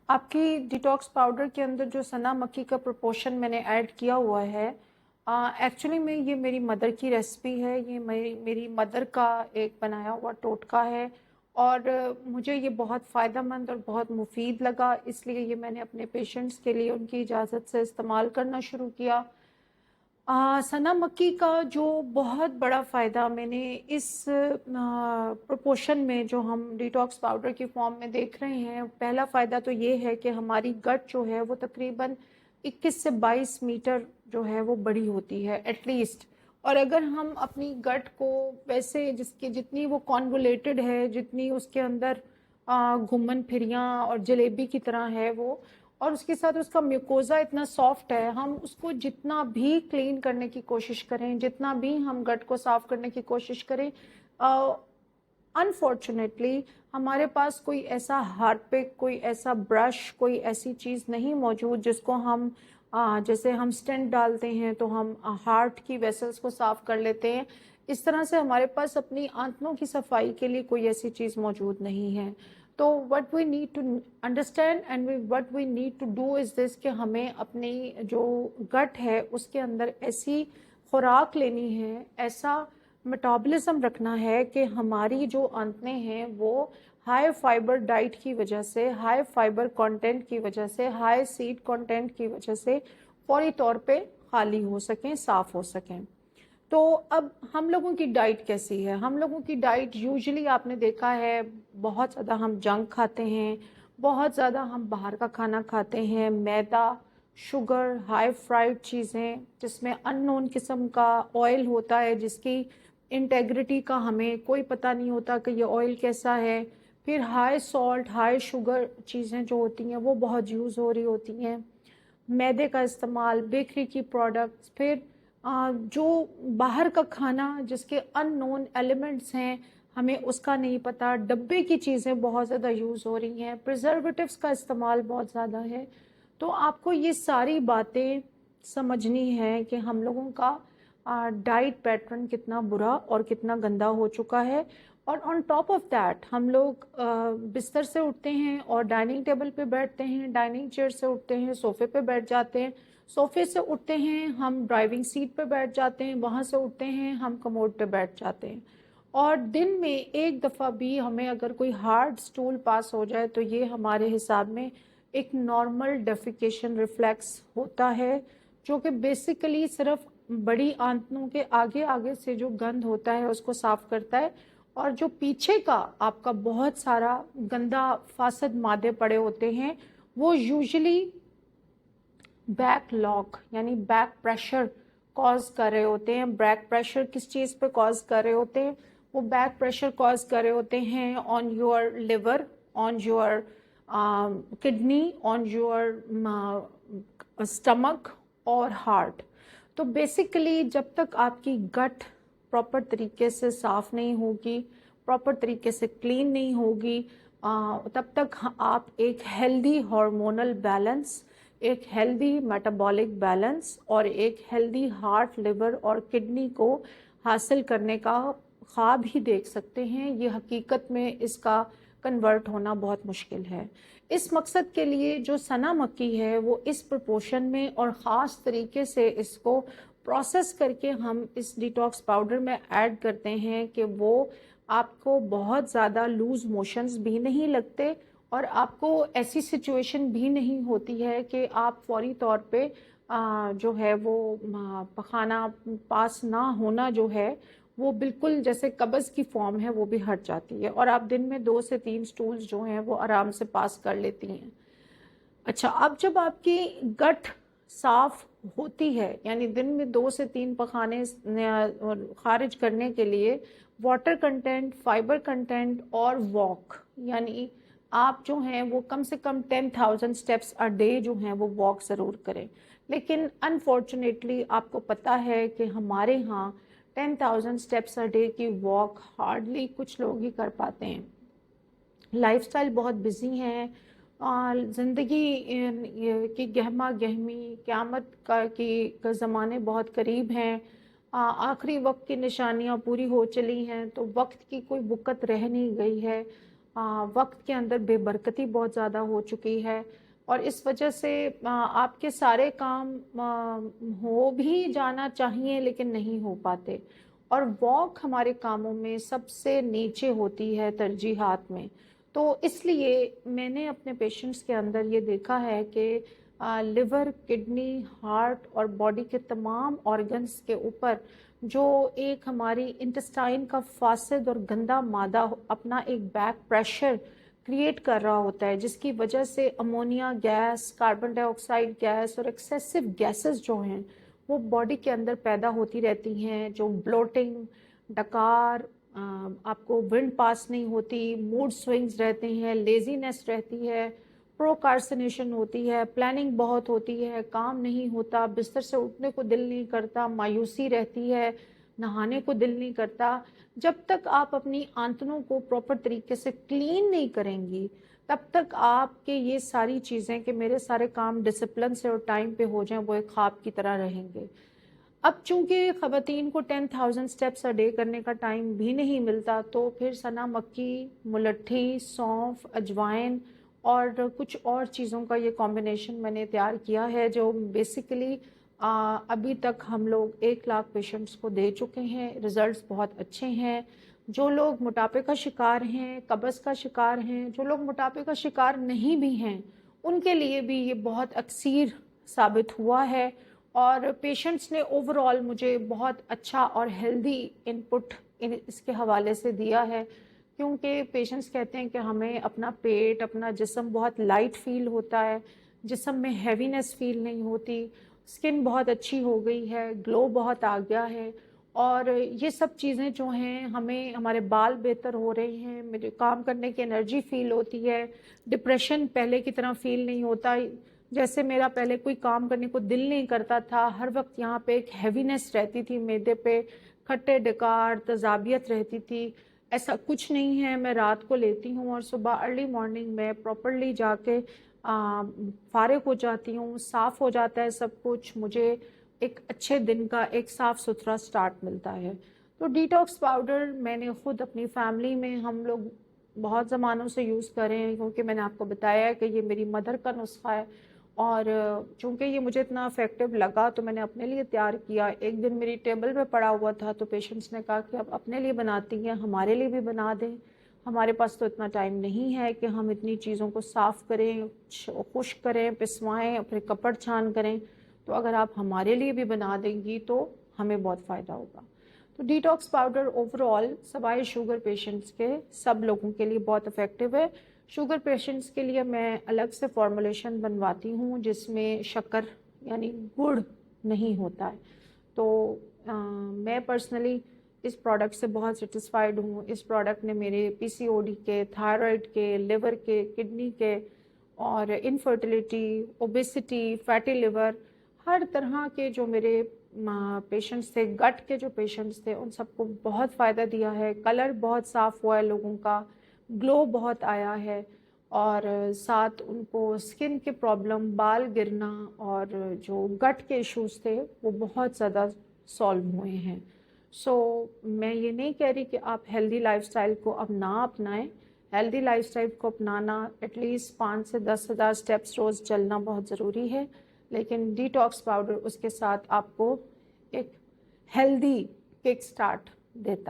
आपकी detox powder के अंदर जो सना मक्खी का प्रोपोर्शन मैंने ऐड किया हुआ है, एक्चुअली में ये मेरी मदर की रेसिपी है। ये मेरी मदर का एक बनाया हुआ टोटका है और मुझे ये बहुत फ़ायदेमंद और बहुत मुफीद लगा, इसलिए ये मैंने अपने पेशेंट्स के लिए उनकी इजाज़त से इस्तेमाल करना शुरू किया। सना मक्की का जो बहुत बड़ा फ़ायदा मैंने इस प्रोपोर्शन में जो हम डिटॉक्स पाउडर की फॉर्म में देख रहे हैं, पहला फ़ायदा तो ये है कि हमारी गट जो है वो तकरीबन 21 से 22 मीटर जो है वो बड़ी होती है एटलीस्ट। और अगर हम अपनी गट को वैसे जिसकी जितनी वो कॉन्वोलेटेड है, जितनी उसके अंदर घुमन फिरियाँ और जलेबी की तरह है वो, और उसके साथ उसका म्यूकोज़ा इतना सॉफ्ट है, हम उसको जितना भी क्लीन करने की कोशिश करें, जितना भी हम गट को साफ करने की कोशिश करें, अनफॉर्चुनेटली हमारे पास कोई ऐसा हार्पिक, कोई ऐसा ब्रश, कोई ऐसी चीज़ नहीं मौजूद जिसको हम जैसे हम स्टेंट डालते हैं तो हम हार्ट की वेसल्स को साफ कर लेते हैं, इस तरह से हमारे पास अपनी आंतों की सफाई के लिए कोई ऐसी चीज़ मौजूद नहीं है। तो what we need to understand and what we need to do is this कि हमें अपनी जो गट है उसके अंदर ऐसी खुराक लेनी है, ऐसा मेटाबॉलिज्म रखना है कि हमारी जो आंतें हैं वो हाई फाइबर डाइट की वजह से, हाई फाइबर कंटेंट की वजह से, हाई सीड कंटेंट की वजह से फौरी तौर पे खाली हो सकें, साफ़ हो सकें। तो अब हम लोगों की डाइट कैसी है? हम लोगों की डाइट यूजुअली आपने देखा है बहुत ज़्यादा हम जंक खाते हैं, बहुत ज़्यादा हम बाहर का खाना खाते हैं, मैदा, शुगर, हाई फ्राइड चीज़ें जिसमें अननोन किस्म का ऑयल होता है, जिसकी इंटेग्रिटी का हमें कोई पता नहीं होता कि ये ऑयल कैसा है। फिर हाई सॉल्ट, हाई शुगर चीज़ें जो होती हैं वो बहुत यूज़ हो रही होती हैं। मैदे का इस्तेमाल, बेकरी की प्रोडक्ट्स, फिर जो बाहर का खाना जिसके अननोन एलिमेंट्स हैं, हमें उसका नहीं पता, डब्बे की चीज़ें बहुत ज़्यादा यूज़ हो रही हैं, प्रिजर्वेटिव्स का इस्तेमाल बहुत ज़्यादा है। तो आपको ये सारी बातें समझनी है कि हम लोगों का डाइट पैटर्न कितना बुरा और कितना गंदा हो चुका है। और ऑन टॉप ऑफ दैट हम लोग बिस्तर से उठते हैं और डाइनिंग टेबल पे बैठते हैं, डाइनिंग चेयर से उठते हैं सोफ़े पे बैठ जाते हैं, सोफ़े से उठते हैं हम ड्राइविंग सीट पे बैठ जाते हैं, वहाँ से उठते हैं हम कमोड पे बैठ जाते हैं। और दिन में एक दफ़ा भी हमें अगर कोई हार्ड स्टूल पास हो जाए तो ये हमारे हिसाब में एक नॉर्मल डेफिकेशन रिफ्लेक्स होता है, जो कि बेसिकली सिर्फ बड़ी आंतों के आगे आगे से जो गंद होता है उसको साफ करता है, और जो पीछे का आपका बहुत सारा गंदा फासद मादे पड़े होते हैं वो यूजुअली बैक लॉक यानी बैक प्रेशर कॉज कर रहे होते हैं। बैक प्रेशर किस चीज़ पे कॉज कर रहे होते हैं? वो बैक प्रेशर कॉज कर रहे होते हैं on your liver, on your kidney, on your stomach और हार्ट। तो बेसिकली जब तक आपकी गट प्रॉपर तरीके से साफ़ नहीं होगी, प्रॉपर तरीके से क्लीन नहीं होगी, तब तक आप एक हेल्दी हार्मोनल बैलेंस, एक हेल्दी मेटाबॉलिक बैलेंस और एक हेल्दी हार्ट, लिवर और किडनी को हासिल करने का ख्वाब ही देख सकते हैं। ये हकीकत में इसका कन्वर्ट होना बहुत मुश्किल है। इस मकसद के लिए जो सना मक्की है वो इस प्रोपोर्शन में और ख़ास तरीके से इसको प्रोसेस करके हम इस डिटॉक्स पाउडर में ऐड करते हैं कि वो आपको बहुत ज़्यादा लूज़ मोशंस भी नहीं लगते और आपको ऐसी सिचुएशन भी नहीं होती है कि आप फौरी तौर पे जो है वो पखाना पास ना होना जो है वो बिल्कुल जैसे कब्ज़ की फॉर्म है वो भी हट जाती है और आप दिन में 2 से 3 स्टूल्स जो हैं वो आराम से पास कर लेती हैं। अच्छा, अब जब आपकी गट साफ होती है यानी दिन में 2 से 3 पखाने खारिज करने के लिए वाटर कंटेंट, फाइबर कंटेंट और वॉक, यानी आप जो हैं वो कम से कम 10,000 स्टेप्स अ डे जो हैं वो वॉक ज़रूर करें। लेकिन अनफॉर्चुनेटली आपको पता है कि हमारे यहाँ 10,000 स्टेप्स अ डे की वॉक हार्डली कुछ लोग ही कर पाते हैं। लाइफस्टाइल बहुत बिजी हैं और ज़िंदगी की गहमा गहमी क़यामत का ज़माने बहुत करीब हैं। आखिरी वक्त की निशानियां पूरी हो चली हैं तो वक्त की कोई वक़्त रह नहीं गई है। वक्त के अंदर बेबरकती बहुत ज़्यादा हो चुकी है, और इस वजह से आपके सारे काम हो भी जाना चाहिए लेकिन नहीं हो पाते, और वॉक हमारे कामों में सबसे नीचे होती है तरजीहात में। तो इसलिए मैंने अपने पेशेंट्स के अंदर ये देखा है कि लिवर, किडनी, हार्ट और बॉडी के तमाम ऑर्गन्स के ऊपर जो एक हमारी इंटेस्टाइन का फासिद और गंदा मादा अपना एक बैक प्रेशर क्रिएट कर रहा होता है, जिसकी वजह से ammonia gas, carbon dioxide gas और एक्सेसिव गैसेस जो हैं वो बॉडी के अंदर पैदा होती रहती हैं, जो ब्लोटिंग, डकार, आपको विंड पास नहीं होती, मूड स्विंग्स रहते हैं, लेजीनेस रहती है, प्रोकार्सिनेशन होती है, प्लानिंग बहुत होती है, काम नहीं होता, बिस्तर से उठने को दिल नहीं करता, मायूसी रहती है, नहाने को दिल नहीं करता। जब तक आप अपनी आंतनों को प्रॉपर तरीके से क्लीन नहीं करेंगी, तब तक आपके ये सारी चीज़ें कि मेरे सारे काम डिसिप्लिन से और टाइम पे हो जाएं, वो एक ख्वाब की तरह रहेंगे। अब चूंकि ख़वातीन को 10,000 स्टेप्स अ डे करने का टाइम भी नहीं मिलता, तो फिर सना मक्की, मुलट्ठी, सौंफ, अजवाइन और कुछ और चीज़ों का ये कॉम्बिनेशन मैंने तैयार किया है, जो बेसिकली अभी तक हम लोग 1 लाख पेशेंट्स को दे चुके हैं। रिज़ल्ट्स बहुत अच्छे हैं। जो लोग मोटापे का शिकार हैं, कब्ज़ का शिकार हैं, जो लोग मोटापे का शिकार नहीं भी हैं, उनके लिए भी ये बहुत अक्सीर साबित हुआ है, और पेशेंट्स ने ओवरऑल मुझे बहुत अच्छा और हेल्दी इनपुट इसके हवाले से दिया है, क्योंकि पेशेंट्स कहते हैं कि हमें अपना पेट, अपना जिस्म बहुत लाइट फील होता है, जिस्म में हैवीनेस फील नहीं होती, स्किन बहुत अच्छी हो गई है, ग्लो बहुत आ गया है, और ये सब चीज़ें जो हैं, हमें हमारे बाल बेहतर हो रहे हैं, मेरे काम करने की एनर्जी फील होती है, डिप्रेशन पहले की तरह फील नहीं होता। जैसे मेरा पहले कोई काम करने को दिल नहीं करता था, हर वक्त यहाँ पे एक हैवीनेस रहती थी, मैदे पे खट्टे डकार, तजाबियत रहती थी, ऐसा कुछ नहीं है। मैं रात को लेती हूँ और सुबह अर्ली मॉर्निंग में प्रॉपरली जाके फारिग हो जाती हूँ, साफ़ हो जाता है सब कुछ, मुझे एक अच्छे दिन का एक साफ़ सुथरा स्टार्ट मिलता है। तो डिटॉक्स पाउडर मैंने ख़ुद अपनी फैमिली में हम लोग बहुत ज़मानों से यूज़ कर रहे हैं, क्योंकि मैंने आपको बताया है कि ये मेरी मदर का नुस्खा है, और चूँकि ये मुझे इतना इफ़ेक्टिव लगा तो मैंने अपने लिए तैयार किया। एक दिन मेरी टेबल पे पड़ा हुआ था, तो पेशेंट्स ने कहा कि आप अपने लिए बनाती हैं, हमारे लिए भी बना दें, हमारे पास तो इतना टाइम नहीं है कि हम इतनी चीज़ों को साफ़ करें, खुश्क करें, पिसवाएँ, फिर कपड़ छान करें, तो अगर आप हमारे लिए भी बना देंगी तो हमें बहुत फ़ायदा होगा। तो डिटॉक्स पाउडर ओवरऑल सवाए शुगर पेशेंट्स के सब लोगों के लिए बहुत इफ़ेक्टिव है। शुगर पेशेंट्स के लिए मैं अलग से फॉर्मुलेशन बनवाती हूँ, जिसमें शक्कर यानी गुड़ नहीं होता है। तो मैं पर्सनली इस प्रोडक्ट से बहुत सेटिस्फाइड हूँ। इस प्रोडक्ट ने मेरे पीसीओडी के, थायराइड के, लिवर के, किडनी के और इनफर्टिलिटी, ओबेसिटी, फैटी लिवर, हर तरह के जो मेरे पेशेंट्स थे, गट के जो पेशेंट्स थे, उन सबको बहुत फ़ायदा दिया है। कलर बहुत साफ़ हुआ है लोगों का, ग्लो बहुत आया है, और साथ उनको स्किन के प्रॉब्लम, बाल गिरना और जो गट के इश्यूज़ थे वो बहुत ज़्यादा सॉल्व हुए हैं। सो मैं ये नहीं कह रही कि आप हेल्दी लाइफस्टाइल को अब ना अपनाएं। हेल्दी लाइफस्टाइल को अपनाना एटलीस्ट 5 से 10,000 स्टेप्स रोज़ चलना बहुत ज़रूरी है, लेकिन डिटॉक्स पाउडर उसके साथ आपको एक हेल्दी किक स्टार्ट देता है।